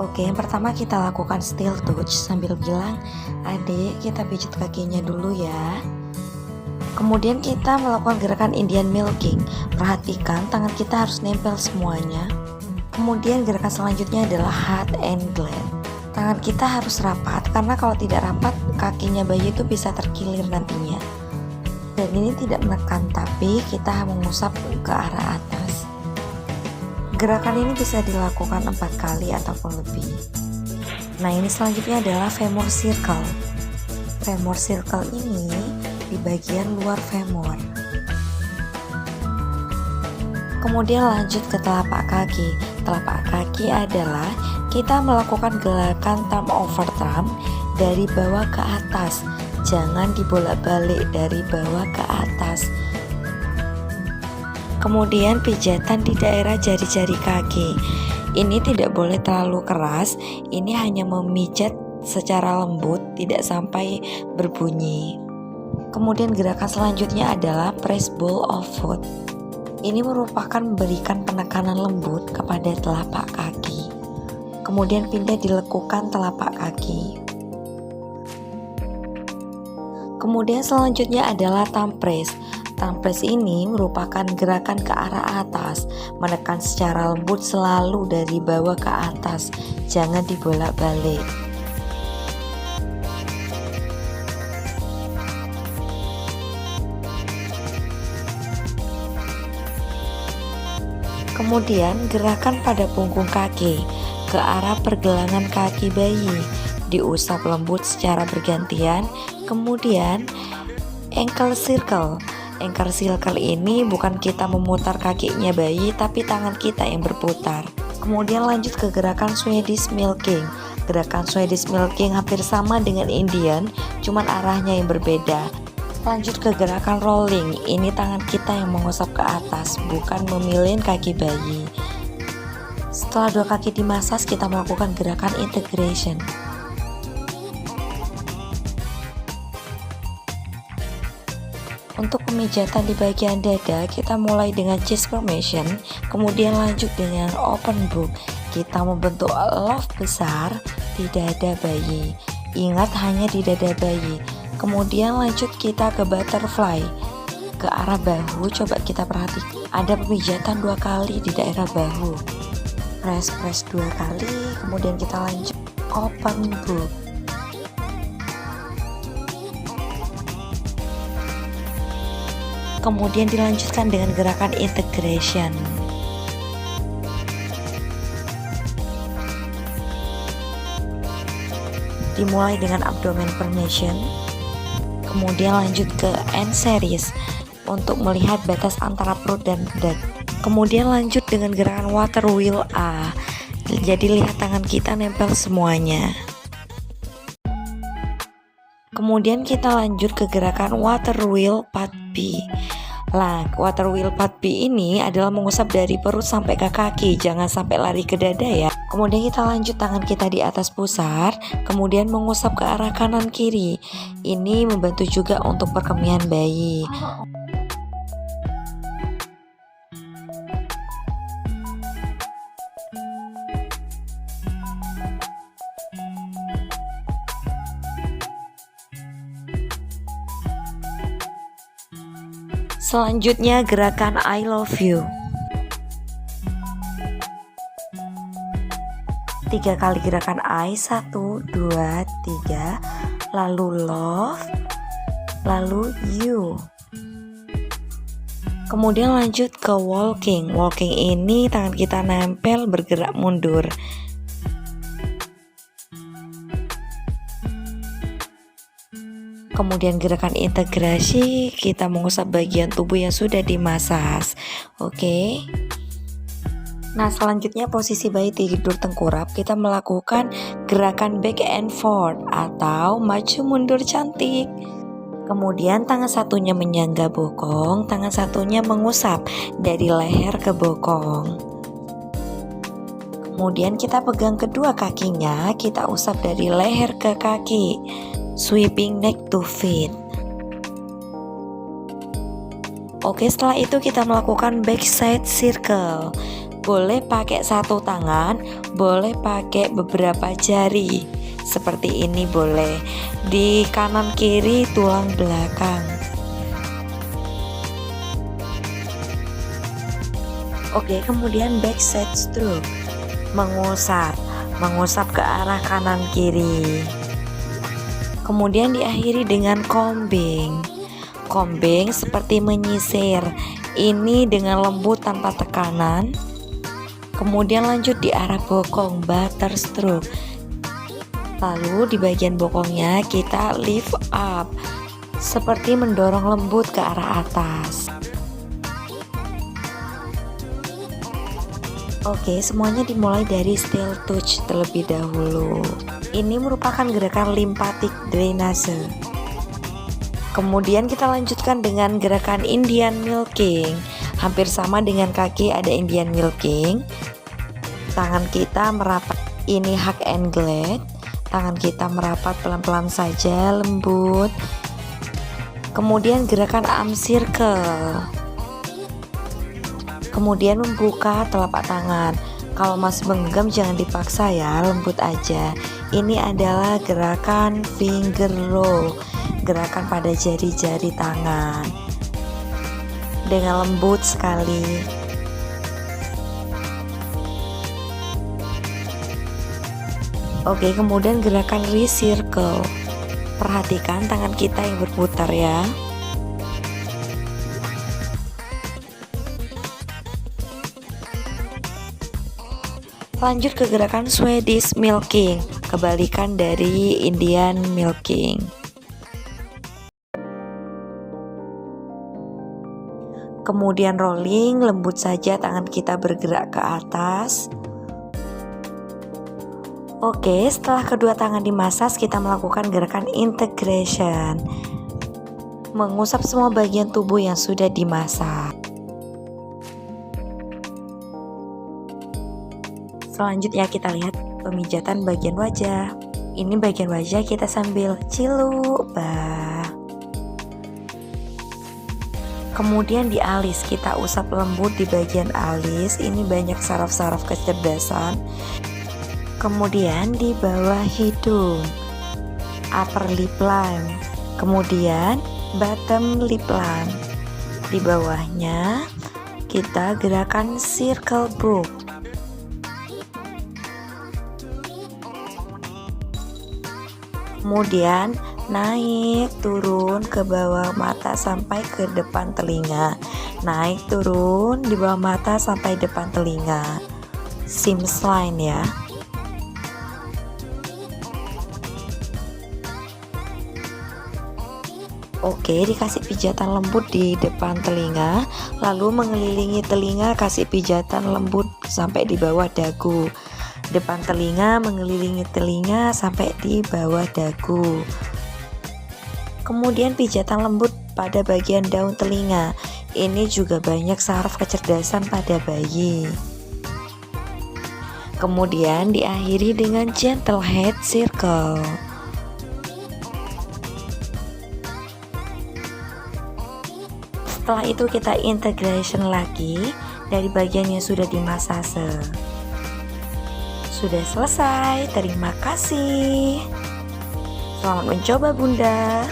Oke, yang pertama kita lakukan steel touch sambil bilang, "Adik, kita pijit kakinya dulu ya." Kemudian kita melakukan gerakan Indian milking. Perhatikan tangan kita harus nempel semuanya. Kemudian gerakan selanjutnya adalah hot and glad. Tangan kita harus rapat karena kalau tidak rapat kakinya bayi itu bisa terkilir nantinya. Dan ini tidak menekan tapi kita mengusap ke arah atas. Gerakan ini bisa dilakukan 4 kali ataupun lebih. Nah, ini selanjutnya adalah femur circle. Femur circle ini di bagian luar femur. Kemudian lanjut ke telapak kaki. Telapak kaki adalah kita melakukan gerakan thumb over thumb dari bawah ke atas. Jangan dibolak-balik dari bawah ke atas. Kemudian pijatan di daerah jari-jari kaki. Ini tidak boleh terlalu keras. Ini hanya memijat secara lembut, tidak sampai berbunyi. Kemudian gerakan selanjutnya adalah press ball of foot. Ini merupakan memberikan penekanan lembut kepada telapak kaki. Kemudian pindah dilekukan telapak kaki. Kemudian selanjutnya adalah thumb press. Thumb press ini merupakan gerakan ke arah atas, menekan secara lembut selalu dari bawah ke atas, jangan dibolak-balik. Kemudian gerakan pada punggung kaki ke arah pergelangan kaki bayi, diusap lembut secara bergantian. Kemudian ankle circle. Ankle circle ini bukan kita memutar kakinya bayi, tapi tangan kita yang berputar. Kemudian lanjut ke gerakan Swedish milking. Gerakan Swedish milking hampir sama dengan Indian, cuman arahnya yang berbeda. Lanjut ke gerakan rolling. Ini tangan kita yang mengusap ke atas, bukan memilin kaki bayi. Setelah 2 kaki dimasas, kita melakukan gerakan integration. Untuk pemijatan di bagian dada, kita mulai dengan chest formation, kemudian lanjut dengan open book. Kita membentuk love besar di dada bayi. Ingat, hanya di dada bayi. Kemudian lanjut kita ke butterfly ke arah bahu. Coba kita perhatikan, ada pemijatan 2 kali di daerah bahu. Press 2 kali. Kemudian kita lanjut open book. Kemudian dilanjutkan dengan gerakan integration. Dimulai dengan abdomen formation. Kemudian lanjut ke end series untuk melihat batas antara perut dan dada. Kemudian lanjut dengan gerakan water wheel A. Jadi lihat tangan kita nempel semuanya. Kemudian kita lanjut ke gerakan water wheel part B. Nah, water wheel part B ini adalah mengusap dari perut sampai ke kaki, jangan sampai lari ke dada ya. Kemudian kita lanjut tangan kita di atas pusar, kemudian mengusap ke arah kanan kiri. Ini membantu juga untuk perkemihan bayi. Selanjutnya gerakan I love you. 3 kali gerakan I, 1, 2, 3, lalu love, lalu you. Kemudian lanjut ke walking. Walking ini tangan kita nempel bergerak mundur. Kemudian gerakan integrasi, kita mengusap bagian tubuh yang sudah dimasas. Oke. Nah, selanjutnya posisi bayi tidur tengkurap, kita melakukan gerakan back and forth atau maju mundur cantik. Kemudian tangan satunya menyangga bokong, tangan satunya mengusap dari leher ke bokong. Kemudian kita pegang kedua kakinya, kita usap dari leher ke kaki. Sweeping neck to feet. Oke, setelah itu kita melakukan backside circle. Boleh pakai satu tangan, boleh pakai beberapa jari. Seperti ini boleh. Di kanan kiri tulang belakang. Oke, kemudian back side stroke. Mengusap ke arah kanan kiri. Kemudian diakhiri dengan combing. Combing seperti menyisir. Ini dengan lembut tanpa tekanan. Kemudian lanjut di arah bokong, butter stroke. Lalu di bagian bokongnya kita lift up, seperti mendorong lembut ke arah atas. Oke, semuanya dimulai dari steel touch terlebih dahulu. Ini merupakan gerakan lymphatic drainase. Kemudian kita lanjutkan dengan gerakan Indian milking. Hampir sama dengan kaki ada Indian milking. Tangan kita merapat, ini hug and glide. Tangan kita merapat pelan-pelan saja, lembut. Kemudian gerakan arm circle. Kemudian membuka telapak tangan. Kalau masih menggenggam jangan dipaksa ya, lembut aja. Ini adalah gerakan finger roll, gerakan pada jari-jari tangan dengan lembut sekali. Oke, kemudian gerakan wrist circle. Perhatikan tangan kita yang berputar ya. Lanjut ke gerakan Swedish milking, kebalikan dari Indian milking. Kemudian rolling, lembut saja tangan kita bergerak ke atas. Oke, setelah kedua tangan dimasas, kita melakukan gerakan integration. Mengusap semua bagian tubuh yang sudah dimasak. Selanjutnya kita lihat pemijatan bagian wajah. Ini bagian wajah kita sambil cilubah. Kemudian di alis kita usap lembut di bagian alis. Ini banyak saraf-saraf kecerdasan. Kemudian di bawah hidung, upper lip line. Kemudian bottom lip line. Di bawahnya kita gerakan circle book. Kemudian naik turun ke bawah mata sampai ke depan telinga. Naik turun di bawah mata sampai depan telinga. Sims line ya. Oke, dikasih pijatan lembut di depan telinga, lalu mengelilingi telinga kasih pijatan lembut sampai di bawah dagu. Depan telinga mengelilingi telinga sampai di bawah dagu. Kemudian pijatan lembut pada bagian daun telinga. Ini juga banyak saraf kecerdasan pada bayi. Kemudian diakhiri dengan gentle head circle. Setelah itu kita integration lagi dari bagian yang sudah dimasase. Sudah selesai, terima kasih. Selamat mencoba Bunda.